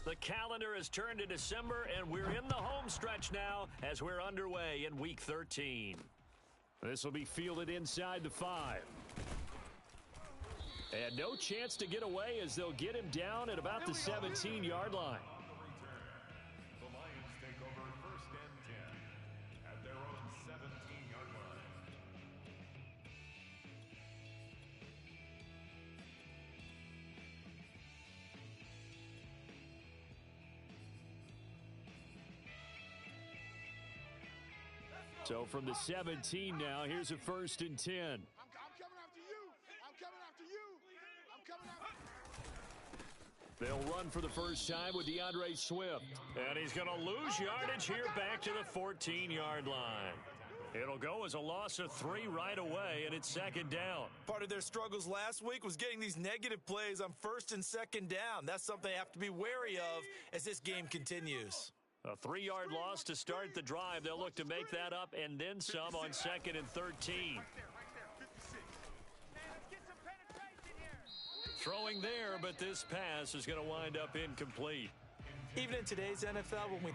The calendar has turned to December, and we're in the home stretch now as we're underway in Week 13. This will be fielded inside the 5. And no chance to get away as they'll get him down at about the 17-yard line. The Lions take over 1st and 10 at their own 17-yard line. So from the 17 now, here's a 1st and 10. I'm coming after you. I'm coming after you. I'm coming after you. They'll run for the first time with DeAndre Swift. And he's going to lose yardage here back to the 14-yard line. It'll go as a loss of 3 right away, and it's 2nd down. Part of their struggles last week was getting these negative plays on 1st and 2nd down. That's something they have to be wary of as this game continues. A 3-yard loss to start the drive. They'll look to make that up and then some on 2nd and 13. Throwing there, but this pass is going to wind up incomplete. Even in today's NFL, when we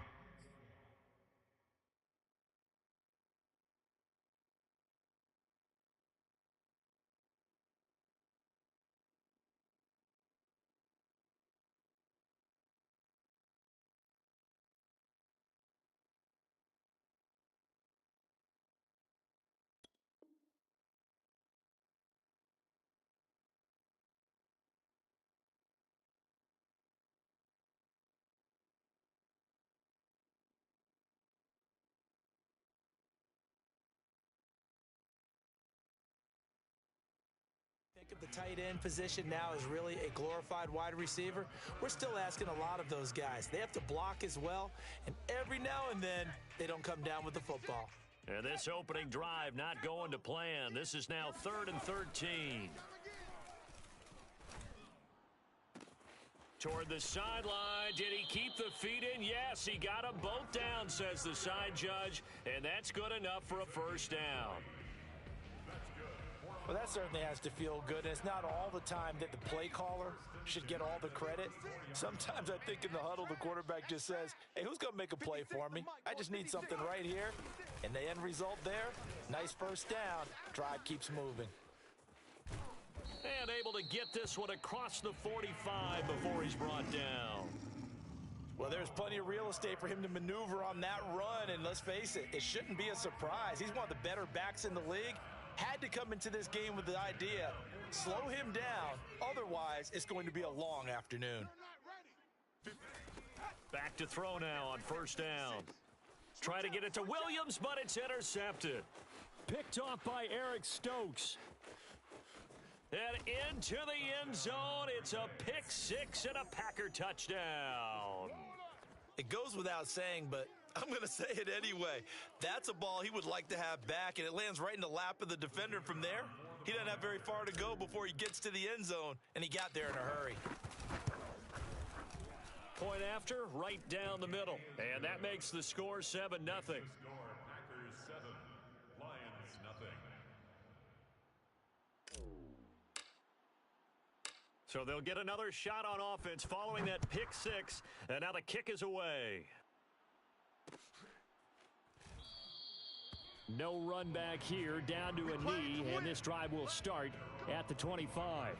think of the tight end position now as really a glorified wide receiver, we're still asking a lot of those guys. They have to block as well, and every now and then they don't come down with the football. And this opening drive not going to plan. This is now 3rd and 13. Toward the sideline. Did he keep the feet in? Yes, he got them both down, says the side judge, and that's good enough for a 1st down. Well, that certainly has to feel good, and it's not all the time that the play caller should get all the credit. Sometimes I think in the huddle, the quarterback just says, hey, who's going to make a play for me? I just need something right here. And the end result there, nice 1st down. Drive keeps moving. And able to get this one across the 45 before he's brought down. Well, there's plenty of real estate for him to maneuver on that run, and let's face it, it shouldn't be a surprise. He's one of the better backs in the league. Had to come into this game with the idea, slow him down, otherwise it's going to be a long afternoon. Back to throw now on 1st down. Try to get it to Williams, but it's intercepted. Picked off by Eric Stokes. And into the end zone, it's a pick 6 and a Packer touchdown. It goes without saying, but I'm going to say it anyway. That's a ball he would like to have back, and it lands right in the lap of the defender from there. He doesn't have very far to go before he gets to the end zone, and he got there in a hurry. Point after, right down the middle. And that makes the score 7-0. Score, Packers 7, Lions nothing. So they'll get another shot on offense following that pick 6, and now the kick is away. No run back here, down to a knee, and this drive will start at the 25.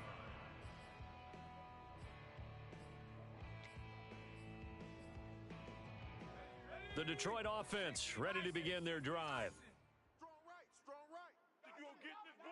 The Detroit offense ready to begin their drive. Strong right. You gonna get this, boy?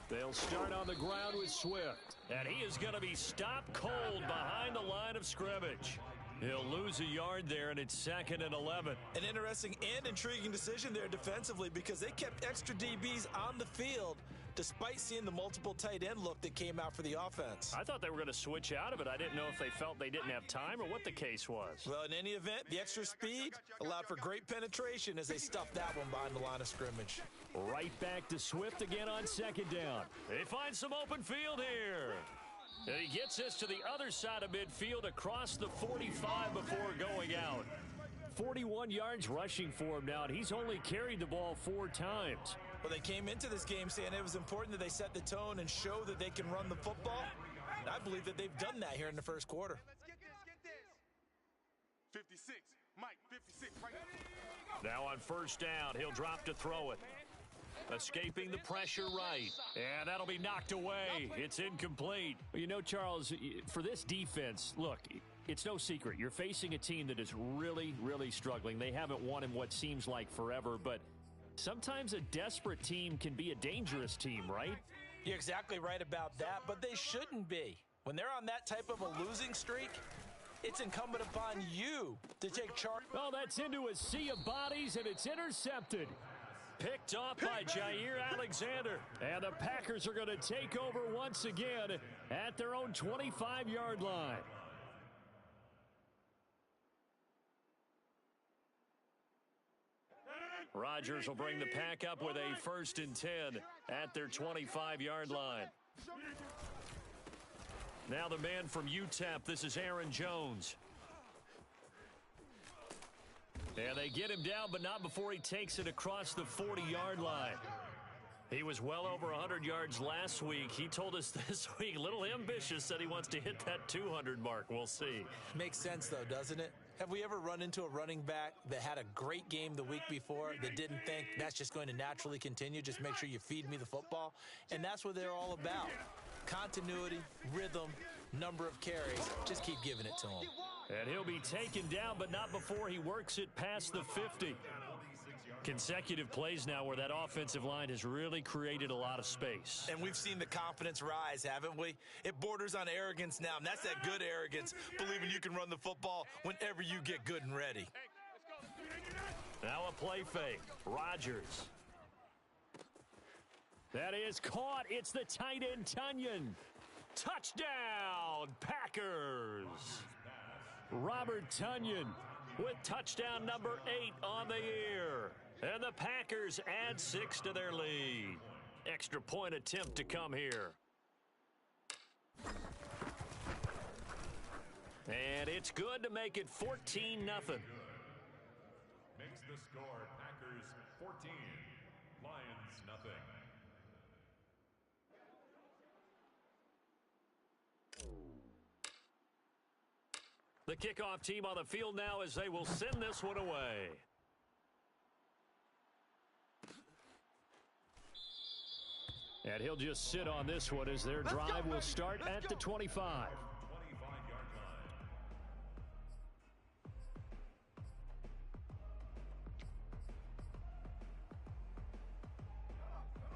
They'll start on the ground with Swift, and he is going to be stopped cold behind the line of scrimmage. He'll lose a yard there, and it's 2nd and 11. An interesting and intriguing decision there defensively because they kept extra DBs on the field despite seeing the multiple tight end look that came out for the offense. I thought they were going to switch out of it. I didn't know if they felt they didn't have time or what the case was. Well, in any event, the extra speed allowed for great penetration as they stuffed that one behind the line of scrimmage. Right back to Swift again on 2nd down. They find some open field here. And he gets this to the other side of midfield across the 45 before going out. 41 yards rushing for him now, and he's only carried the ball 4 times. Well, they came into this game saying it was important that they set the tone and show that they can run the football. I believe that they've done that here in the first quarter. Let's get this. 56. Mike, 56 right there. Now on first down, he'll drop to throw it. Escaping the pressure right. And that'll be knocked away. It's incomplete. You know, Charles, for this defense, look, it's no secret. You're facing a team that is really, really struggling. They haven't won in what seems like forever, but sometimes a desperate team can be a dangerous team, right? You're exactly right about that, but they shouldn't be. When they're on that type of a losing streak, it's incumbent upon you to take charge. Oh, that's into a sea of bodies, and it's intercepted. Picked off by Jair Alexander. And the Packers are going to take over once again at their own 25-yard line. Rodgers will bring the pack up with a 1st and 10 at their 25-yard line. Now the man from UTEP, this is Aaron Jones. And they get him down, but not before he takes it across the 40-yard line. He was well over 100 yards last week. He told us this week, a little ambitious, said he wants to hit that 200 mark. We'll see. Makes sense, though, doesn't it? Have we ever run into a running back that had a great game the week before that didn't think that's just going to naturally continue? Just make sure you feed me the football. And that's what they're all about. Continuity, rhythm, number of carries. Just keep giving it to him. And he'll be taken down, but not before he works it past the 50. Consecutive plays now where that offensive line has really created a lot of space. And we've seen the confidence rise, haven't we? It borders on arrogance now, and that's that good arrogance, believing you can run the football whenever you get good and ready. Now a play fake. Rodgers. That is caught. It's the tight end, Tonyan. Touchdown, Packers. Robert Tonyan with touchdown number 8 on the year. And the Packers add 6 to their lead. Extra point attempt to come here. And it's good to make it 14-0. Makes the score Packers 14, Lions nothing. The kickoff team on the field now as they will send this one away. And he'll just sit on this one as their drive will start at the 25. 25-yard line.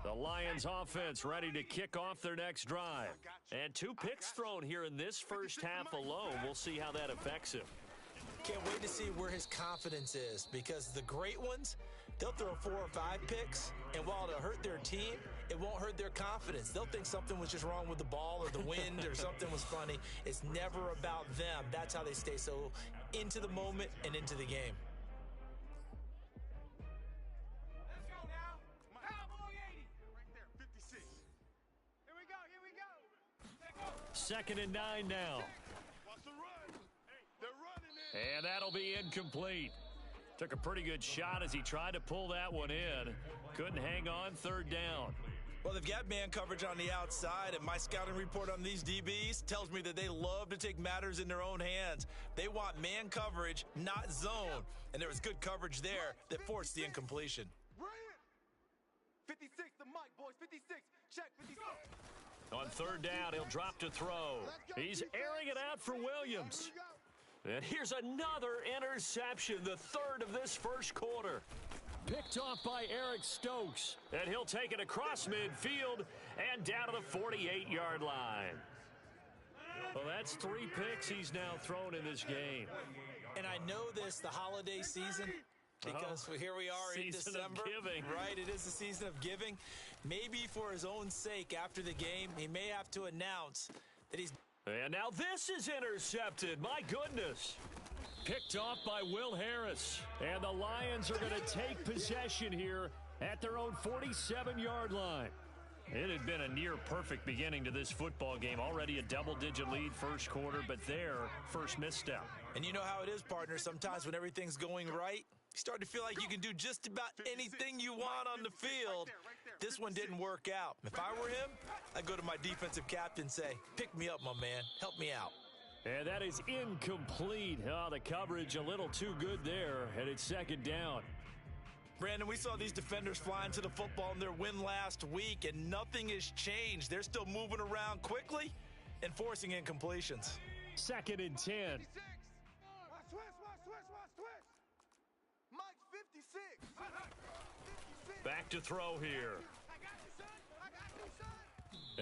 The Lions offense ready to kick off their next drive. And 2 picks thrown here in this first half alone. We'll see how that affects him. Can't wait to see where his confidence is, because the great ones, they'll throw 4 or 5 picks, and while it'll hurt their team, it won't hurt their confidence. They'll think something was just wrong with the ball or the wind or something was funny. It's never about them. That's how they stay so into the moment and into the game. Let's go now. Cowboy 80. Right there, 56. Here we go, here we go. Let's go. 2nd and 9 now. Watch the run. They're running it. And that'll be incomplete. Took a pretty good shot as he tried to pull that one in. Couldn't hang on 3rd down. Well, they've got man coverage on the outside, and my scouting report on these DBs tells me that they love to take matters in their own hands. They want man coverage, not zone. And there was good coverage there that forced the incompletion. Bring it. 56, the mic, boys. 56. Check 56. On 3rd down, he'll drop to throw. He's airing it out for Williams. And here's another interception, the 3rd of this first quarter. Picked off by Eric Stokes. And he'll take it across midfield and down to the 48-yard line. Well, that's 3 picks he's now thrown in this game. And I know this, the holiday season, because here we are in Season of December. giving. Right, it is the season of giving. Maybe for his own sake, after the game, he may have to announce that he's... And now this is intercepted. My goodness. Picked off by Will Harris. And the Lions are going to take possession here at their own 47-yard line. It had been a near-perfect beginning to this football game. Already a double-digit lead first quarter, but their first misstep. And you know how it is, partner. Sometimes when everything's going right, You start to feel like you can do just about anything you want on the field. This one didn't work out. If I were him, I'd go to my defensive captain and say, pick me up, my man. Help me out. And that is incomplete. Oh, the coverage a little too good there, and it's second down. Brandon, we saw these defenders flying to the football in their win last week, and nothing has changed. They're still moving around quickly and forcing incompletions. Second and 10. Watch twist. Mike, 56. 56. Back to throw here. I got you, son. I got you, son.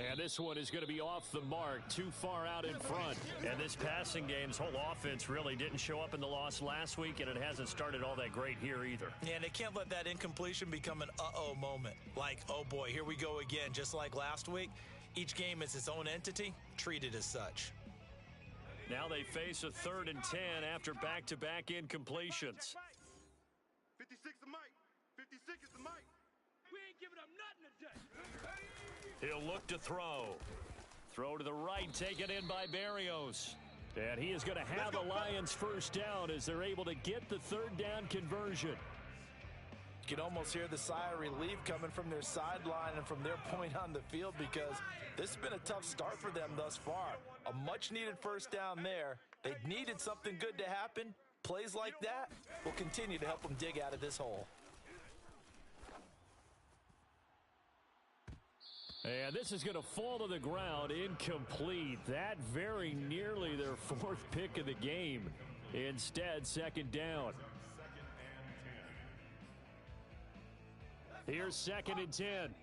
And this one is going to be off the mark, too far out in front. And this passing game's whole offense really didn't show up in the loss last week, and it hasn't started all that great here either. Yeah, and they can't let that incompletion become an uh-oh moment. Like, oh boy, here we go again, just like last week. Each game is its own entity, treated as such. Now they face a 3rd and 10 after back-to-back incompletions. 56 to Mike. 56 is the Mike. We ain't giving up nothing today. He'll look to throw. Throw to the right, taken in by Berrios. And he is going to have the Lions first down as they're able to get the 3rd down conversion. You can almost hear the sigh of relief coming from their sideline and from their point on the field, because this has been a tough start for them thus far. A much-needed first down there. They needed something good to happen. Plays like that will continue to help them dig out of this hole. And this is going to fall to the ground, incomplete. That very nearly their 4th pick of the game. Instead, second down. Here's 2nd and 10.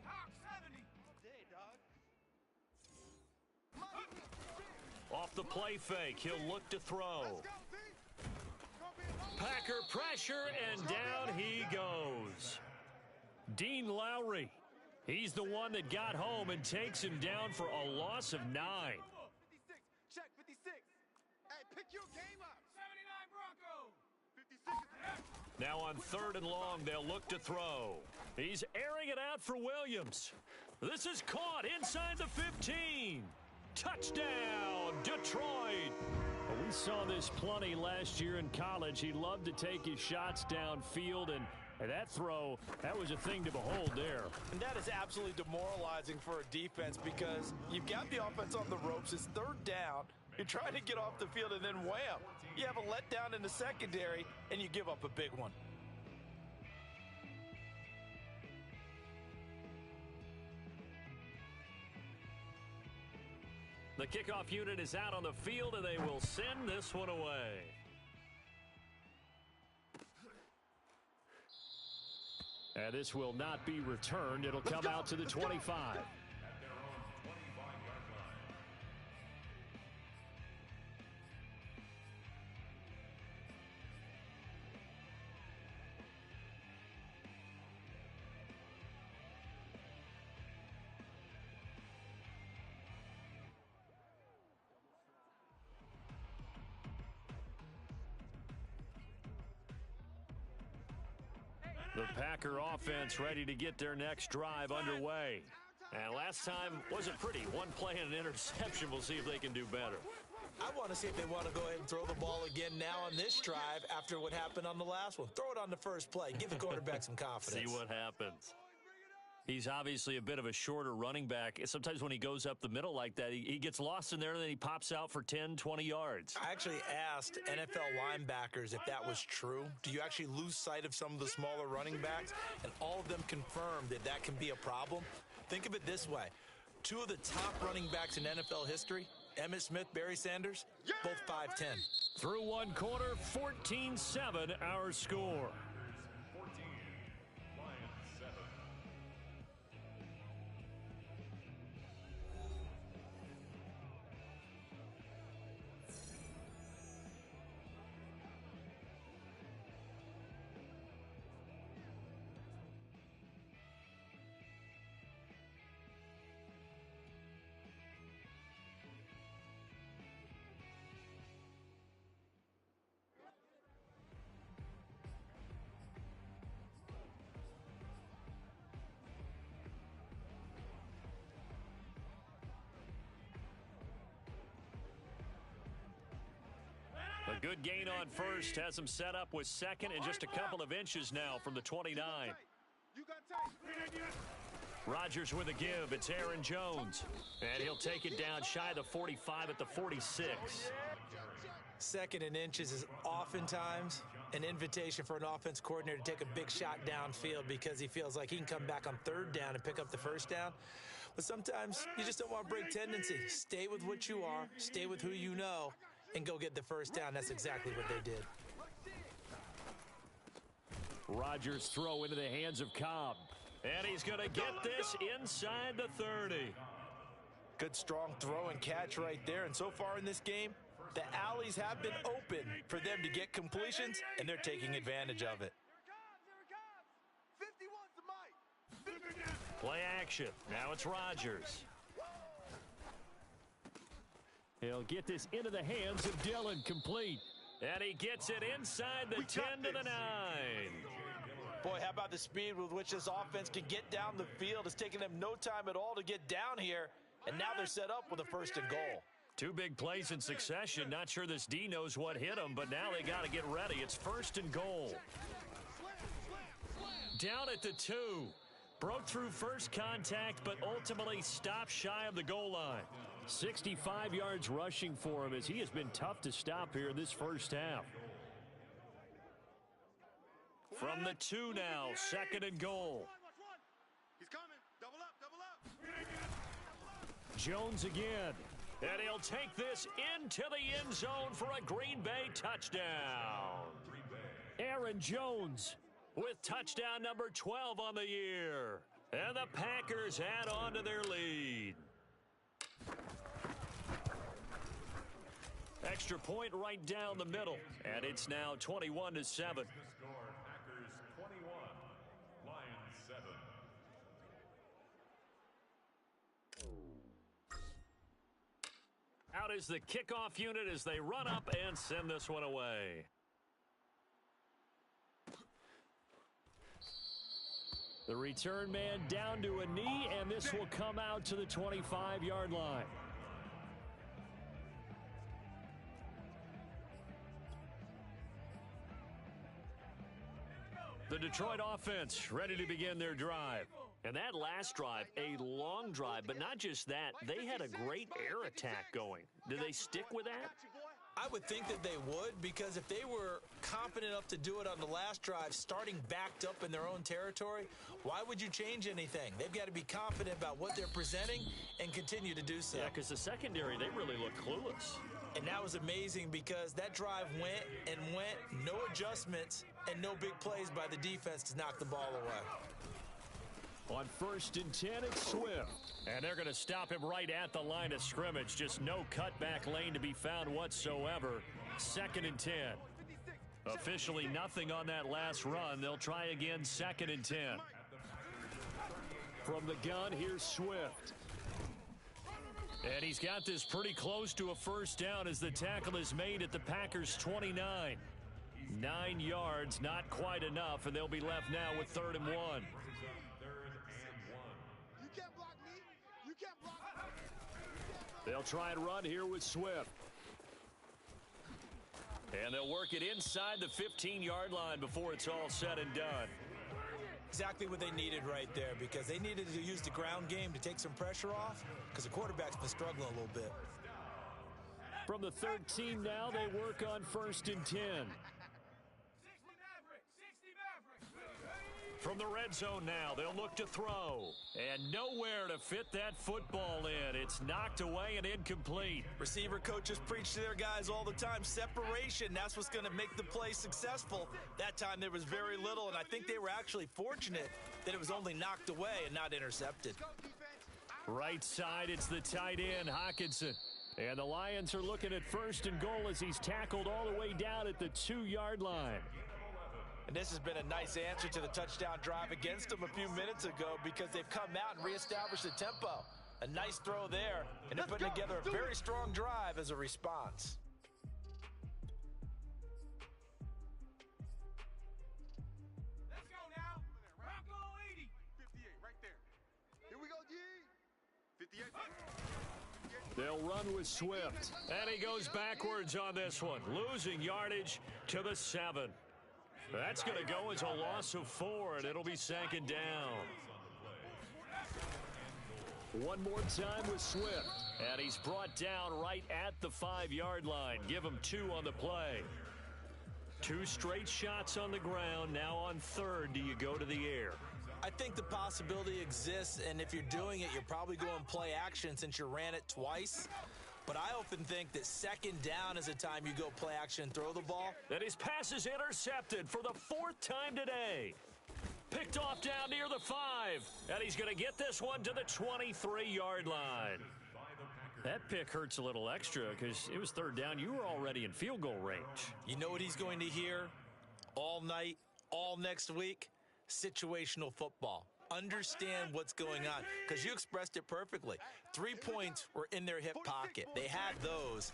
Off the play fake, he'll look to throw. Packer pressure, and down he goes. Dean Lowry. He's the one that got home and takes him down for a loss of 9. 56. Check 56. Hey, pick your game up. 79 Broncos. 56 is the next. Now on 3rd and long, they'll look to throw. He's airing it out for Williams. This is caught inside the 15. Touchdown, Detroit. We saw this plenty last year in college. He loved to take his shots downfield, and that throw, that was a thing to behold there. And that is absolutely demoralizing for a defense, because you've got the offense on the ropes. It's 3rd down. You're trying to get off the field, and then wham, you have a letdown in the secondary, and you give up a big one. The kickoff unit is out on the field, and they will send this one away. And this will not be returned. It'll come out to the 25. The Packer offense ready to get their next drive underway. And last time wasn't pretty. One play and an interception. We'll see if they can do better. I want to see if they want to go ahead and throw the ball again now on this drive after what happened on the last one. Throw it on the first play. Give the quarterback some confidence. See what happens. He's obviously a bit of a shorter running back. Sometimes when he goes up the middle like that, he gets lost in there, and then he pops out for 10, 20 yards. I actually asked NFL linebackers if that was true. Do you actually lose sight of some of the smaller running backs? And all of them confirmed that that can be a problem. Think of it this way. 2 of the top running backs in NFL history, Emmitt Smith, Barry Sanders, both 5'10". Through one quarter, 14-7 our score. 14, Lions 7. Good gain on first. Has him set up with second and just a couple of inches now from the 29. You got tight. Rodgers with a give. It's Aaron Jones. And he'll take it down shy of the 45 at the 46. Second and inches is oftentimes an invitation for an offense coordinator to take a big shot downfield because he feels like he can come back on third down and pick up the first down. But sometimes you just don't want to break tendency. Stay with what you are, stay with who you know, and go get the first down. That's exactly what they did. Rodgers throw into the hands of Cobb. And he's going to get this inside the 30. Good strong throw and catch right there. And so far in this game, the alleys have been open for them to get completions, and they're taking advantage of it. Here it comes. 51's the mic. Play action. Now it's Rodgers. He'll get this into the hands of Dillon, complete. And he gets it inside the 10 to the 9. Boy, how about the speed with which this offense can get down the field? It's taking them no time at all to get down here, and now they're set up with a first and goal. Two big plays in succession. Not sure this D knows what hit him, but now they got to get ready. It's first and goal. Down at the 2. Broke through first contact, but ultimately stopped shy of the goal line. 65 yards rushing for him as he has been tough to stop here in this first half. From the 2 now, second and goal. He's coming. Double up. Jones again. And he'll take this into the end zone for a Green Bay touchdown. Aaron Jones with touchdown number 12 on the year. And the Packers add on to their lead. Extra point right down the middle. And it's now 21-7. Score Packers 21, Lions 7. Out is the kickoff unit as they run up and send this one away. The return man down to a knee, and this will come out to the 25-yard line. The Detroit offense ready to begin their drive. And that last drive, a long drive, but not just that, they had a great air attack going. Do they stick with that? I would think that they would, because if they were confident enough to do it on the last drive, starting backed up in their own territory, why would you change anything? They've got to be confident about what they're presenting and continue to do so. Yeah, because the secondary, they really look clueless. And that was amazing because that drive went and went, no adjustments, and no big plays by the defense to knock the ball away. On first and 10, it's Swift. And they're going to stop him right at the line of scrimmage. Just no cutback lane to be found whatsoever. Second and 10. Officially nothing on that last run. They'll try again, second and 10. From the gun, here's Swift. And he's got this pretty close to a first down as the tackle is made at the Packers' 29. 9 yards, not quite enough, and they'll be left now with 3rd and 1. They'll try and run here with Swift. And they'll work it inside the 15-yard line before it's all said and done. Exactly what they needed right there, because they needed to use the ground game to take some pressure off, because the quarterback's been struggling a little bit. From the 13 now, they work on first and 10. From the red zone now, they'll look to throw. And nowhere to fit that football in. It's knocked away and incomplete. Receiver coaches preach to their guys all the time. Separation, that's what's going to make the play successful. That time there was very little, and I think they were actually fortunate that it was only knocked away and not intercepted. Right side, it's the tight end, Hockenson. And the Lions are looking at first and goal as he's tackled all the way down at the 2-yard line. And this has been a nice answer to the touchdown drive against them a few minutes ago, because they've come out and reestablished the tempo. A nice throw there, and they're putting together a very strong drive as a response. Let's go now. Rocco 80. 58 right there. Here we go, G. 58. They'll run with Swift. And he goes backwards on this one, losing yardage to the 7. That's going to go as a loss of 4, and it'll be second down. One more time with Swift. And he's brought down right at the 5-yard line. Give him 2 on the play. 2 straight shots on the ground. Now on 3rd, do you go to the air? I think the possibility exists, and if you're doing it, you're probably going play action since you ran it twice. But I often think that second down is a time you go play action and throw the ball. And his pass is intercepted for the 4th time today. Picked off down near the 5. And he's going to get this one to the 23-yard line. That pick hurts a little extra because it was 3rd down. You were already in field goal range. You know what he's going to hear all night, all next week? Situational football. Understand what's going on, because you expressed it perfectly. 3 points were in their hip pocket. They had those.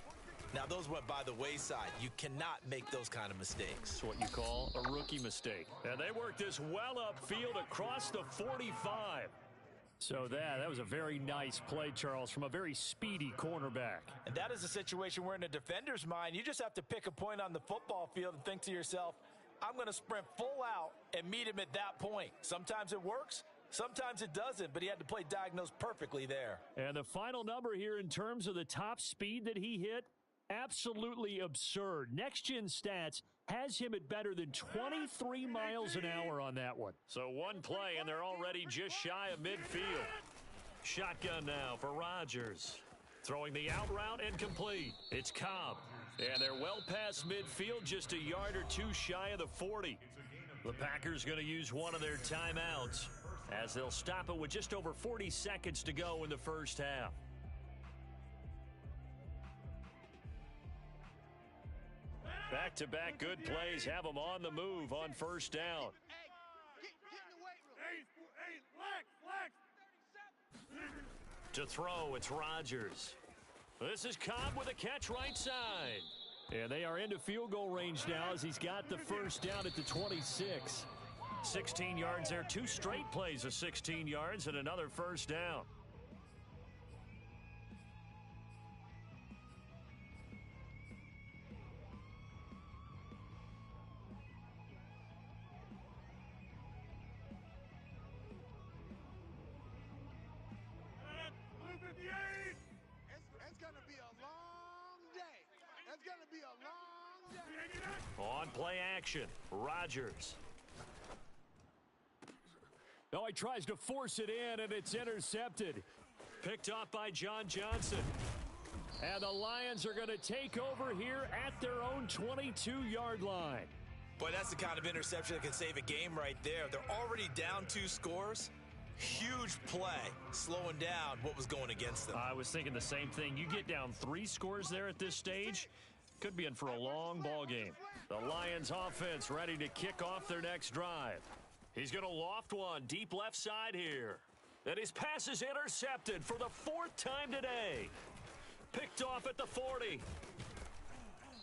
Now, those went by the wayside. You cannot make those kind of mistakes. It's what you call a rookie mistake. And they worked this well upfield across the 45. So that was a very nice play, Charles, from a very speedy cornerback. And that is a situation where in a defender's mind, you just have to pick a point on the football field and think to yourself, I'm going to sprint full out and meet him at that point. Sometimes it works, sometimes it doesn't, but he had to play diagnosed perfectly there. And the final number here in terms of the top speed that he hit, absolutely absurd. Next Gen Stats has him at better than 23 miles an hour on that one. So one play, and they're already just shy of midfield. Shotgun now for Rodgers. Throwing the out route and complete. It's Cobb. And they're well past midfield, just a yard or 2 shy of the 40. The Packers going to use one of their timeouts as they'll stop it with just over 40 seconds to go in the first half. Back-to-back good plays have them on the move on first down. To throw, it's Rodgers. This is Cobb with a catch right side. And they are into field goal range now as he's got the first down at the 26. 16 yards there, 2 straight plays of 16 yards and another first down. On play action, Rodgers. Oh, he tries to force it in, and it's intercepted. Picked off by John Johnson. And the Lions are going to take over here at their own 22-yard line. Boy, that's the kind of interception that can save a game right there. They're already down 2 scores. Huge play, slowing down what was going against them. I was thinking the same thing. You get down 3 scores there at this stage, could be in for a long ball game. The Lions offense ready to kick off their next drive. He's going to loft one deep left side here. And his pass is intercepted for the 4th time today. Picked off at the 40.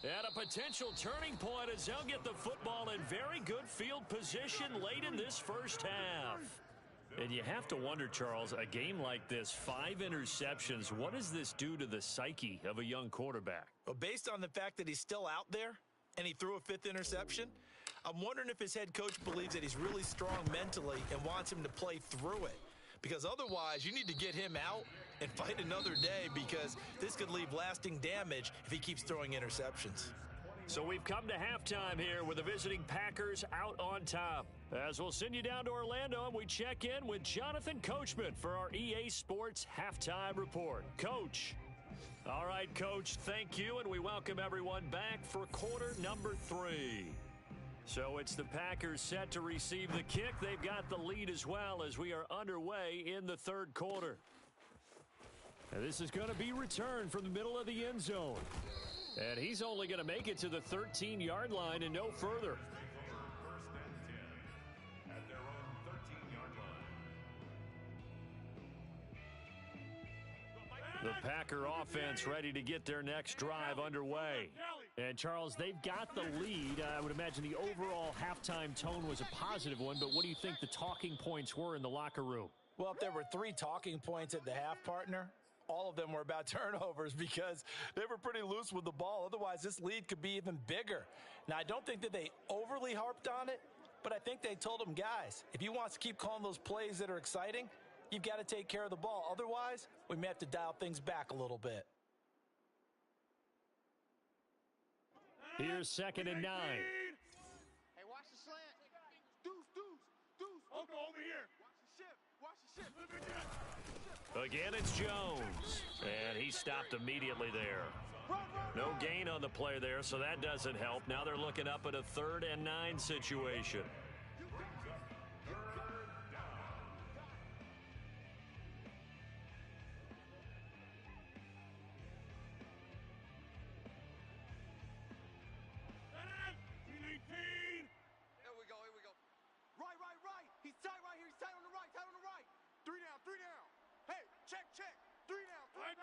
And a potential turning point as they'll get the football in very good field position late in this first half. And you have to wonder, Charles, a game like this, 5 interceptions, what does this do to the psyche of a young quarterback? Well, based on the fact that he's still out there and he threw a 5th interception, I'm wondering if his head coach believes that he's really strong mentally and wants him to play through it. Because otherwise, you need to get him out and fight another day, because this could leave lasting damage if he keeps throwing interceptions. So we've come to halftime here with the visiting Packers out on top. As we'll send you down to Orlando, and we check in with Jonathan Coachman for our EA Sports Halftime Report. Coach. All right, Coach, thank you, and we welcome everyone back for quarter number 3. So it's the Packers set to receive the kick. They've got the lead as well as we are underway in the 3rd quarter. And this is going to be returned from the middle of the end zone. And he's only going to make it to the 13-yard line and no further. First and 10 at their own 13-yard line. The Packer offense ready to get their next drive underway. And, Charles, they've got the lead. I would imagine the overall halftime tone was a positive one, but what do you think the talking points were in the locker room? Well, if there were 3 talking points at the half, partner, all of them were about turnovers because they were pretty loose with the ball. Otherwise, this lead could be even bigger. Now, I don't think that they overly harped on it, but I think they told them, guys, if you want to keep calling those plays that are exciting, you've got to take care of the ball. Otherwise, we may have to dial things back a little bit. Here's 2nd and 9. Hey, watch the slant. Deuce. Okay, over here. Watch the shift. Again, it's Jones. And he stopped immediately there. No gain on the play there, so that doesn't help. Now they're looking up at a 3rd and 9 situation. Right. He's tight right here. He's tight on the right. 3 down. Hey, check. 3 down. Right.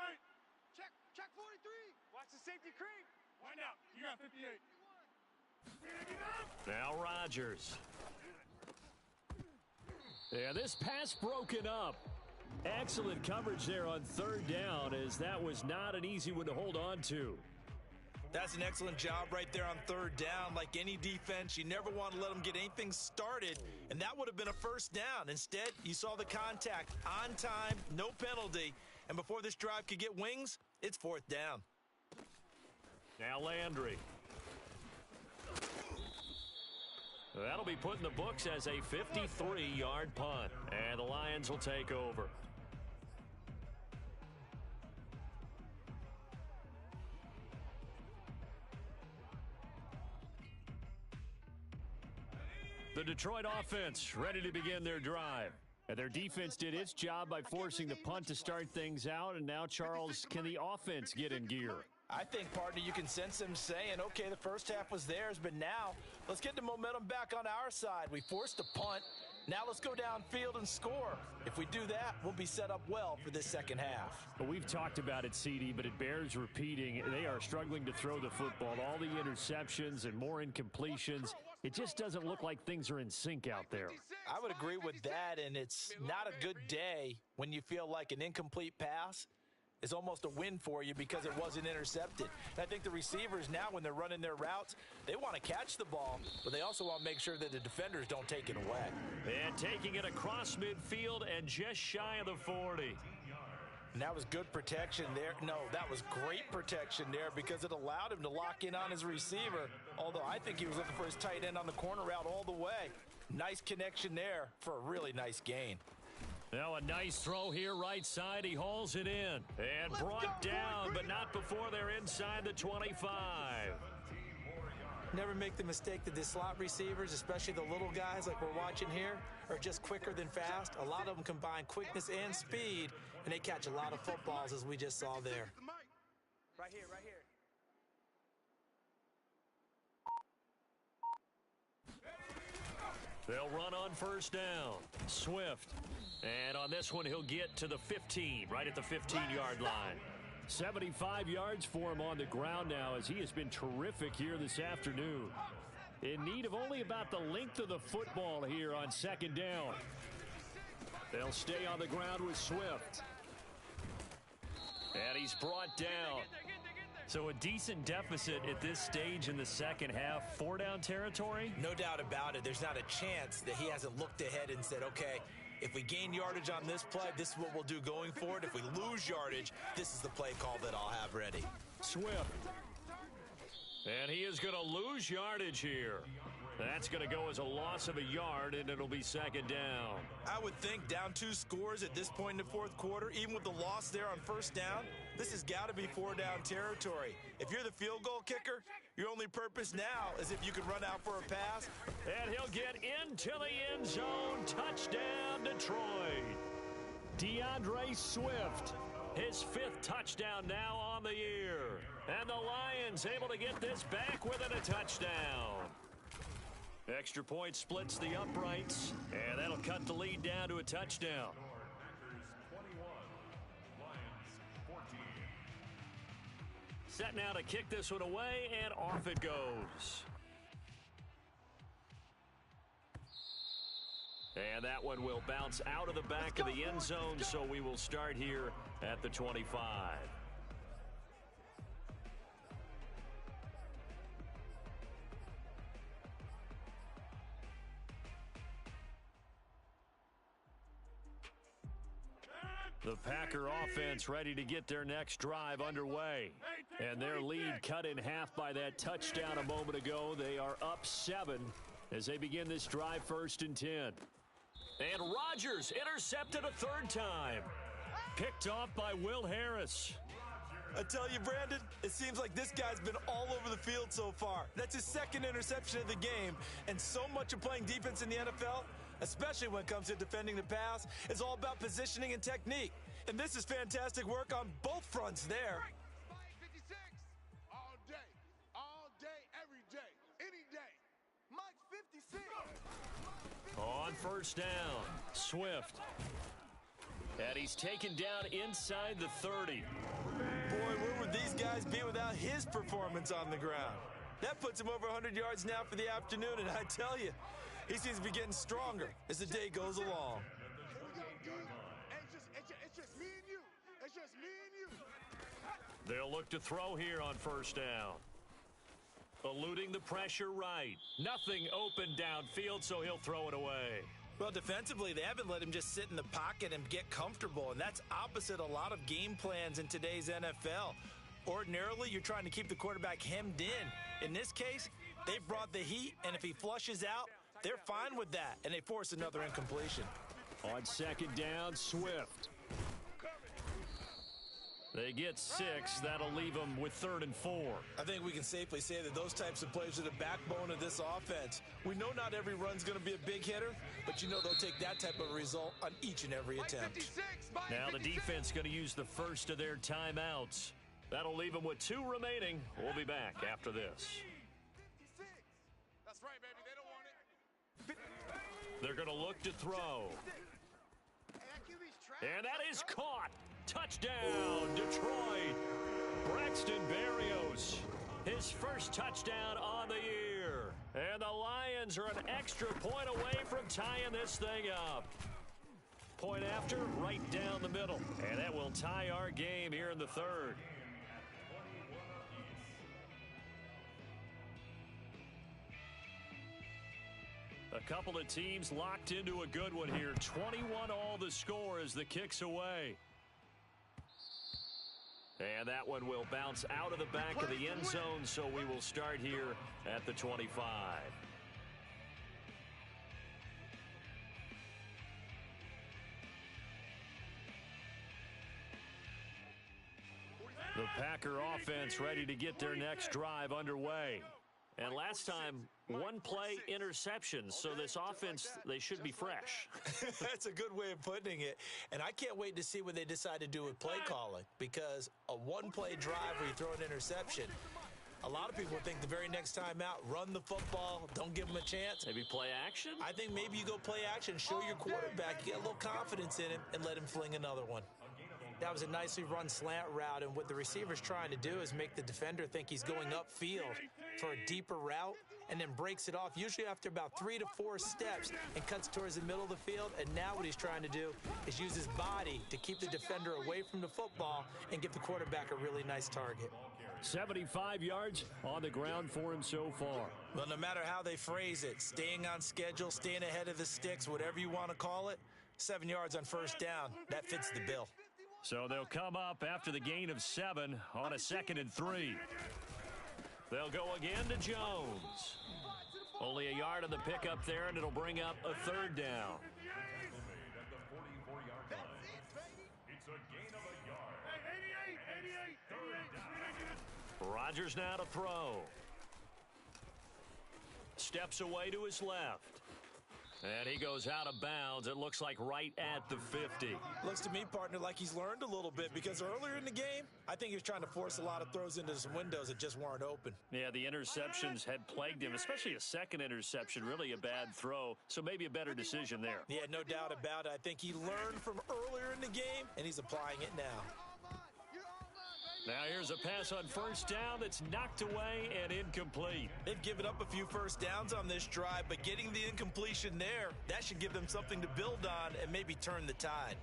Check 43. Watch the safety creep. Wind out. You got 58. Now Rodgers. Yeah, this pass broken up. Excellent coverage there on 3rd down, as that was not an easy one to hold on to. That's an excellent job right there on 3rd down. Like any defense, you never want to let them get anything started, and that would have been a 1st down. Instead, you saw the contact on time, no penalty, and before this drive could get wings, it's 4th down. Now Landry. That'll be put in the books as a 53-yard punt, and the Lions will take over. The Detroit offense ready to begin their drive. And their defense did its job by forcing the punt to start things out. And now, Charles, can the offense get in gear? I think, partner, you can sense them saying, okay, the first half was theirs, but now let's get the momentum back on our side. We forced a punt. Now let's go downfield and score. If we do that, we'll be set up well for this second half. Well, we've talked about it, CD, but it bears repeating. They are struggling to throw the football. All the interceptions and more incompletions. It just doesn't look like things are in sync out there. I would agree with that, and it's not a good day when you feel like an incomplete pass is almost a win for you because it wasn't intercepted. And I think the receivers now, when they're running their routes, they want to catch the ball, but they also want to make sure that the defenders don't take it away. And taking it across midfield and just shy of the 40. And that was good protection there. No, that was great protection there because it allowed him to lock in on his receiver, although I think he was looking for his tight end on the corner route all the way. Nice connection there for a really nice gain. Now a nice throw here right side. He hauls it in and brought down, but not before they're inside the 25. Never make the mistake that the slot receivers, especially the little guys like we're watching here, are just quicker than fast. A lot of them combine quickness and speed, and they catch a lot of footballs, as we just saw there. Right here. They'll run on first down. Swift. And on this one, he'll get to the 15, right at the 15-yard line. 75 yards for him on the ground now, as he has been terrific here this afternoon. In need of only about the length of the football here on second down. They'll stay on the ground with Swift. And he's brought down. So a decent deficit at this stage in the second half. 4-down territory? No doubt about it. There's not a chance that he hasn't looked ahead and said, okay, if we gain yardage on this play, this is what we'll do going forward. If we lose yardage, this is the play call that I'll have ready. Swift. And he is going to lose yardage here. That's going to go as a loss of a yard, and it'll be second down. I would think down 2 scores at this point in the fourth quarter, even with the loss there on first down, this has got to be 4-down territory. If you're the field goal kicker, your only purpose now is if you can run out for a pass. And he'll get into the end zone. Touchdown, Detroit. DeAndre Swift, his 5th touchdown now on the year. And the Lions able to get this back within a touchdown. Extra point splits the uprights, and that'll cut the lead down to a touchdown. Packers 21, Lions 14. Set now to kick this one away, and off it goes. And that one will bounce out of the back of the end zone, so we will start here at the 25. The Packer offense ready to get their next drive underway. And their lead cut in half by that touchdown a moment ago. They are up 7 as they begin this drive, 1st and 10. And Rodgers intercepted a 3rd time. Picked off by Will Harris. I tell you, Brandon, it seems like this guy's been all over the field so far. That's his 2nd interception of the game. And so much of playing defense in the NFL, especially when it comes to defending the pass, is all about positioning and technique. And this is fantastic work on both fronts there. Mike 56. All day, every day, any day. Mike 56. On 1st down, Swift. And he's taken down inside the 30. Boy, where would these guys be without his performance on the ground? That puts him over 100 yards now for the afternoon, and I tell you, he seems to be getting stronger as the day goes along. It's just me and you. It's just me and you. They'll look to throw here on 1st down. Eluding the pressure right. Nothing open downfield, so he'll throw it away. Well, defensively, they haven't let him just sit in the pocket and get comfortable, and that's opposite a lot of game plans in today's NFL. Ordinarily, you're trying to keep the quarterback hemmed in. In this case, they've brought the heat, and if he flushes out, they're fine with that, and they force another incompletion. On 2nd down, Swift. They get 6. That'll leave them with 3rd and 4. I think we can safely say that those types of plays are the backbone of this offense. We know not every run's going to be a big hitter, but you know they'll take that type of result on each and every attempt. Now the defense going to use the first of their timeouts. That'll leave them with 2 remaining. We'll be back after this. That's right, baby. They don't want it. They're going to look to throw. And that is caught. Touchdown, Detroit. Braxton Berrios, his first touchdown on the year. And the Lions are an extra point away from tying this thing up. Point after, right down the middle. And that will tie our game here in the 3rd. A couple of teams locked into a good one here. 21 all the score as the kick's away. And that one will bounce out of the back of the end zone, so we will start here at the 25. The Packer offense ready to get their next drive underway. And last time, 1 play interception, so this offense, they should be fresh. That's a good way of putting it. And I can't wait to see what they decide to do with play calling, because a 1-play drive where you throw an interception, a lot of people think the very next time out, run the football, don't give them a chance. Maybe play action? I think maybe you go play action, show your quarterback, you get a little confidence in him, and let him fling another one. That was a nicely run slant route, and what the receiver's trying to do is make the defender think he's going upfield for a deeper route, and then breaks it off, usually after about 3 to 4 steps, and cuts towards the middle of the field. And now what he's trying to do is use his body to keep the defender away from the football and give the quarterback a really nice target. 75 yards on the ground for him so far. Well, no matter how they phrase it, staying on schedule, staying ahead of the sticks, whatever you want to call it, 7 yards on 1st down, that fits the bill. So they'll come up after the gain of 7 on a 2nd and 3. They'll go again to Jones. Only a yard on the pickup there, and it'll bring up a 3rd down. It's a gain of a yard. 88. Rodgers now to throw. Steps away to his left. And he goes out of bounds. It looks like right at the 50. Looks to me, partner, like he's learned a little bit, because earlier in the game, I think he was trying to force a lot of throws into some windows that just weren't open. Yeah, the interceptions had plagued him, especially a 2nd interception, really a bad throw. So maybe a better decision there. Yeah, no doubt about it. I think he learned from earlier in the game, and he's applying it now. Now here's a pass on first down that's knocked away and incomplete. They've given up a few first downs on this drive, but getting the incompletion there, that should give them something to build on and maybe turn the tide.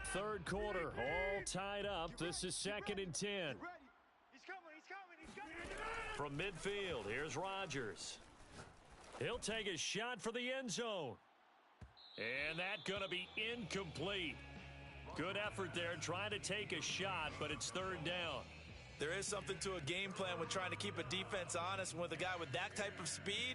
Third quarter, all tied up. This is 2nd and 10. He's coming, he's coming, he's coming. From midfield, here's Rodgers. He'll take a shot for the end zone. And that's going to be incomplete. Good effort there trying to take a shot, but it's 3rd down. There is something to a game plan with trying to keep a defense honest. With a guy with that type of speed,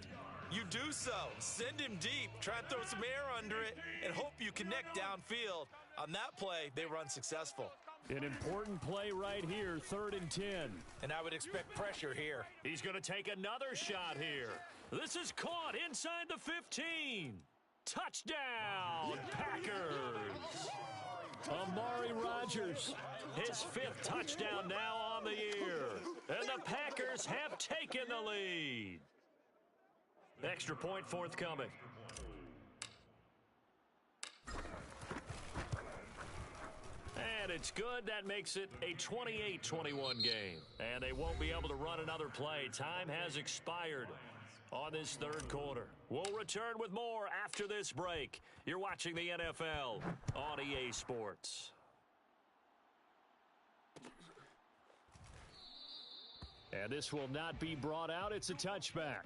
you do so. Send him deep. Try and throw some air under it and hope you connect downfield. On that play, they were unsuccessful. An important play right here, 3rd and 10. And I would expect pressure here. He's going to take another shot here. This is caught inside the 15. Touchdown, Packers. Amari Rodgers, his 5th touchdown now on the year. And the Packers have taken the lead. Extra point forthcoming. And it's good. That makes it a 28-21 game. And they won't be able to run another play. Time has expired on this 3rd quarter. We'll return with more after this break. You're watching the NFL on EA Sports. And this will not be brought out. It's a touchback.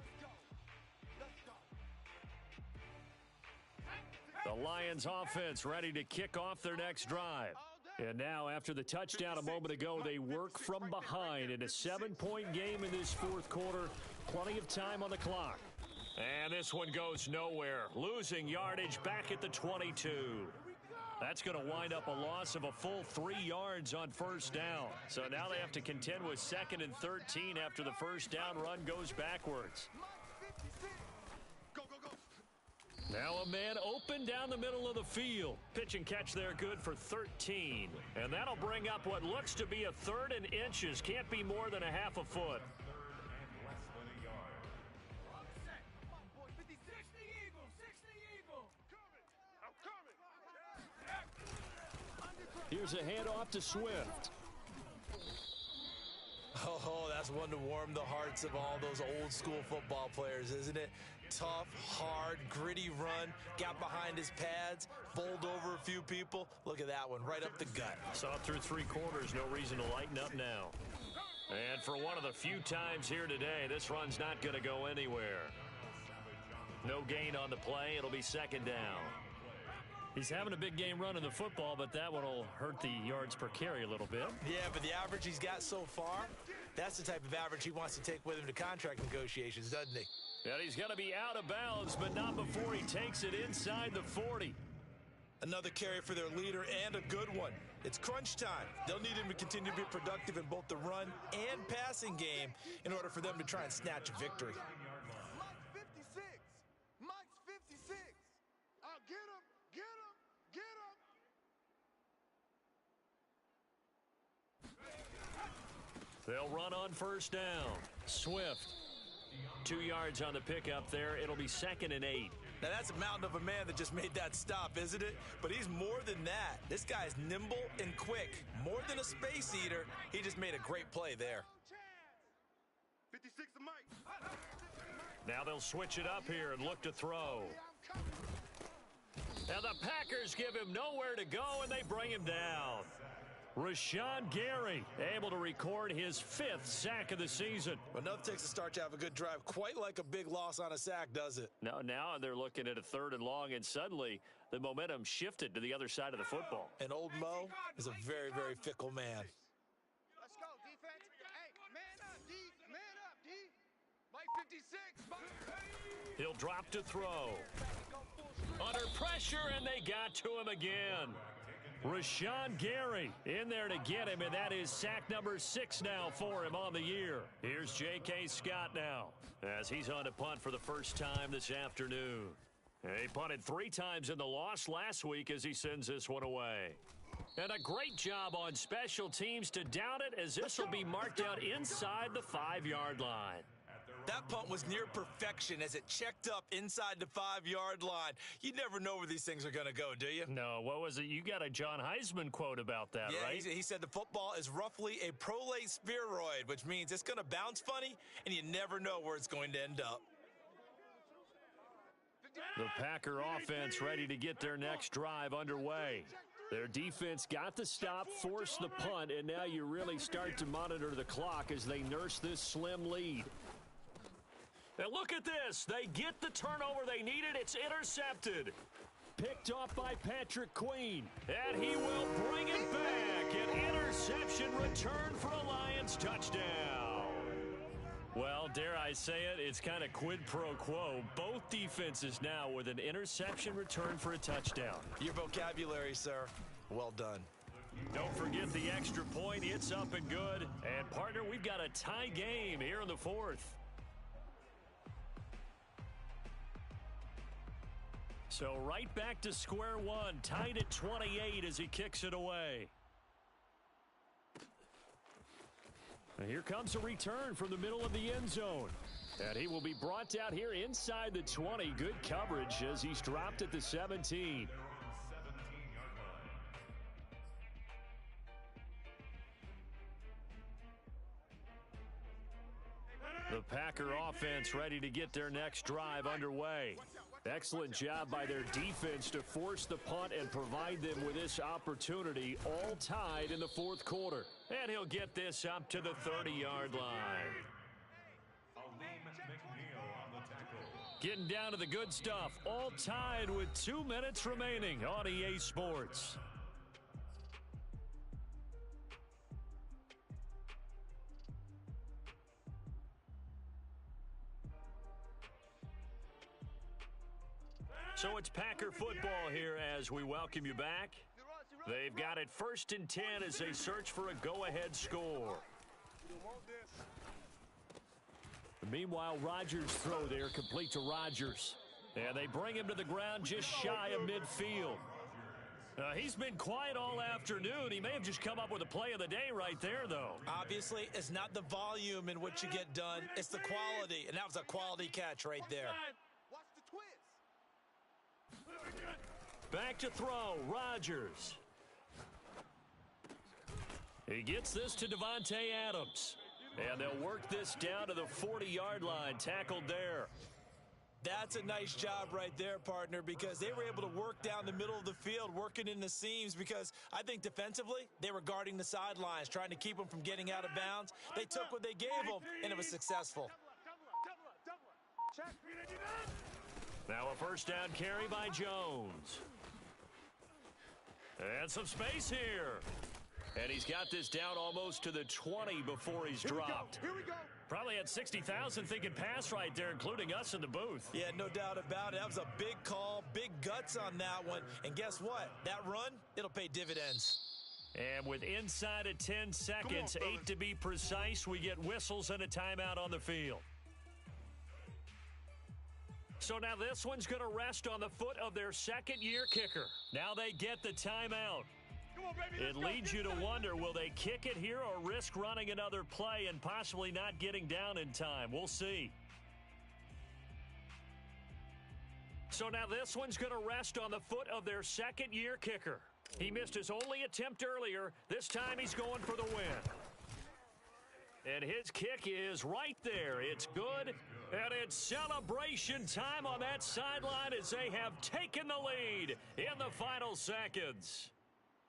The Lions offense ready to kick off their next drive. And now, after the touchdown a moment ago, they work from behind in a 7-point game in this 4th quarter. Plenty of time on the clock. And this one goes nowhere. Losing yardage back at the 22. That's going to wind up a loss of a full 3 yards on first down. So now they have to contend with 2nd and 13 after the first down run goes backwards. Now a man open down the middle of the field. Pitch and catch there good for 13. And that'll bring up what looks to be a 3rd and inches. Can't be more than a half a foot. Here's a handoff to Swift. Oh, that's one to warm the hearts of all those old school football players, isn't it? Tough, hard, gritty run, got behind his pads, bowled over a few people. Look at that one, right up the gut. Saw it through 3 quarters, no reason to lighten up now. And for one of the few times here today, this run's not going to go anywhere. No gain on the play, it'll be 2nd down. He's having a big game running the football, but that one will hurt the yards per carry a little bit. Yeah, but the average he's got so far, that's the type of average he wants to take with him to contract negotiations, doesn't he? And he's going to be out of bounds, but not before he takes it inside the 40. Another carry for their leader and a good one. It's crunch time. They'll need him to continue to be productive in both the run and passing game in order for them to try and snatch a victory. Mike's 56. Mike's 56. I'll get him. Get him! Get him! They'll run on first down. Swift. 2 yards on the pickup there. It'll be 2nd and 8. Now, that's a mountain of a man that just made that stop, isn't it? But he's more than that. This guy's nimble and quick. More than a space eater. He just made a great play there. 56 to Mike. Now they'll switch it up here and look to throw. Now the Packers give him nowhere to go, and they bring him down. Rashawn Gary able to record his 5th sack of the season. Well, nothing takes a start to have a good drive quite like a big loss on a sack, does it? Now they're looking at a 3rd and long, and suddenly the momentum shifted to the other side of the football. And old Mo is a very, very fickle man. Let's go, defense. Hey, man up, D. Man up, D. Mike 56. Mike. He'll drop to throw. Under pressure, and they got to him again. Rashawn Gary in there to get him, and that is sack number 6 now for him on the year. Here's J.K. Scott now as he's on to punt for the first time this afternoon. He punted 3 times in the loss last week as he sends this one away. And a great job on special teams to down it, as this will be marked out inside the 5-yard line. That punt was near perfection as it checked up inside the 5-yard line. You never know where these things are going to go, do you? No, what was it? You got a John Heisman quote about that, yeah, right? He said the football is roughly a prolate spheroid, which means it's going to bounce funny, and you never know where it's going to end up. The Packer offense ready to get their next drive underway. Their defense got the stop, forced the punt, and now you really start to monitor the clock as they nurse this slim lead. And look at this. They get the turnover they needed. It's intercepted. Picked off by Patrick Queen. And he will bring it back. An interception return for a Lions touchdown. Well, dare I say it, it's kind of quid pro quo. Both defenses now with an interception return for a touchdown. Your vocabulary, sir. Well done. Don't forget the extra point. It's up and good. And, partner, we've got a tie game here in the 4th. So right back to square one, tied at 28 as he kicks it away. And here comes a return from the middle of the end zone. And he will be brought down here inside the 20. Good coverage as he's dropped at the 17. The Packer offense ready to get their next drive underway. Excellent job by their defense to force the punt and provide them with this opportunity, all tied in the 4th quarter. And he'll get this up to the 30-yard line. Getting down to the good stuff, all tied with 2 minutes remaining on EA Sports. So it's Packer football here as we welcome you back. They've got it 1st and 10 as they search for a go-ahead score. Meanwhile, Rodgers' throw there complete to Rodgers. And they bring him to the ground just shy of midfield. He's been quiet all afternoon. He may have just come up with a play of the day right there, though. Obviously, it's not the volume in which you get done. It's the quality, and that was a quality catch right there. Watch the twist. Back to throw, Rodgers. He gets this to Davante Adams. And they'll work this down to the 40-yard line, tackled there. That's a nice job right there, partner, because they were able to work down the middle of the field, working in the seams, because I think defensively, they were guarding the sidelines, trying to keep them from getting out of bounds. They took what they gave them, and it was successful. Now a 1st down carry by Jones. And some space here. And he's got this down almost to the 20 before he's dropped. Here we go. Probably had 60,000 thinking pass right there, including us in the booth. Yeah, no doubt about it. That was a big call, big guts on that one. And guess what? That run, it'll pay dividends. And with inside of 10 seconds, 8 to be precise, we get whistles and a timeout on the field. So now this one's going to rest on the foot of their 2nd-year kicker. Now they get the timeout. It leads you to wonder, will they kick it here or risk running another play and possibly not getting down in time? We'll see. So now this one's going to rest on the foot of their 2nd-year kicker. He missed his only attempt earlier. This time he's going for the win. And his kick is right there. It's good. And it's celebration time on that sideline as they have taken the lead in the final seconds.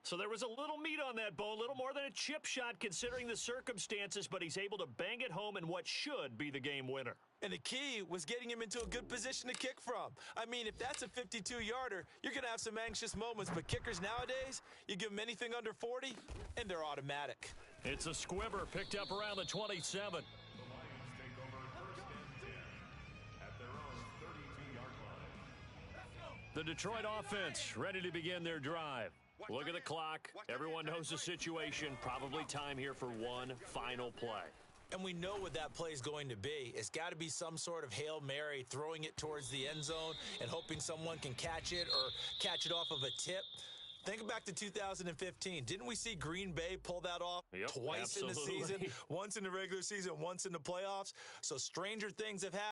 So there was a little meat on that bone, a little more than a chip shot considering the circumstances, but he's able to bang it home in what should be the game winner. And the key was getting him into a good position to kick from. I mean, if that's a 52-yarder, you're going to have some anxious moments, but kickers nowadays, you give them anything under 40, and they're automatic. It's a squibber picked up around the 27. The Detroit offense ready to begin their drive. Look at the clock. Everyone knows the situation. Probably time here for one final play. And we know what that play is going to be. It's got to be some sort of Hail Mary, throwing it towards the end zone and hoping someone can catch it or catch it off of a tip. Think back to 2015. Didn't we see Green Bay pull that off Yep, twice in the absolutely. season? Once in the regular season, once in the playoffs. So stranger things have happened.